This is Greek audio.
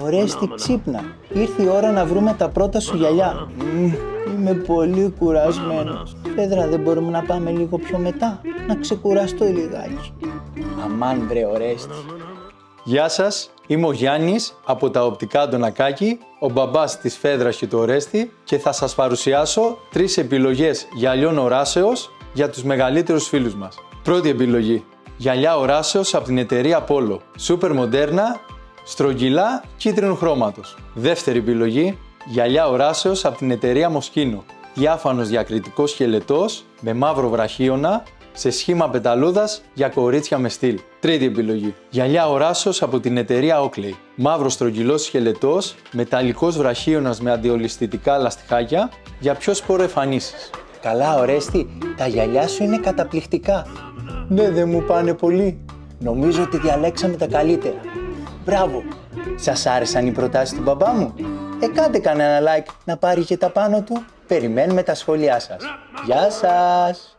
Ορέστη, ξύπνα. Ήρθε η ώρα να βρούμε τα πρώτα σου γυαλιά. Είμαι πολύ κουρασμένος. Φέδρα, δεν μπορούμε να πάμε λίγο πιο μετά? Να ξεκουραστώ λιγάκι. Αμάν βρε Ορέστη. Γεια σας, είμαι ο Γιάννης από τα οπτικά Αντωνακάκη, ο μπαμπάς της Φέδρας και του Ορέστη και θα σας παρουσιάσω 3 επιλογές γυαλιών οράσεως για τους μεγαλύτερους φίλους μας. Πρώτη επιλογή, γυαλιά οράσεως από την εταιρεία Polo. Σούπερ μοντέρνα, στρογγυλά, κίτρινου χρώματος. Δεύτερη επιλογή, γυαλιά οράσεως από την εταιρεία Moschino. Διάφανος διακριτικός σκελετός με μαύρο βραχίωνα σε σχήμα πεταλούδας για κορίτσια με στυλ. Τρίτη επιλογή, γυαλιά οράσεως από την εταιρεία Oakley. Μαύρο στρογγυλός σκελετός, μεταλλικός βραχίωνας με αντιολισθητικά λαστιχάκια για πιο σπόρο εμφανίσεις. Καλά Ορέστη, τα γυαλιά σου είναι καταπληκτικά. Ναι, δεν μου πάνε πολύ. Νομίζω ότι διαλέξαμε τα καλύτερα. Μπράβο! Σας άρεσαν οι προτάσεις του μπαμπά μου? Κάντε κανένα like να πάρει και τα πάνω του. Περιμένουμε τα σχόλιά σας. Γεια σας!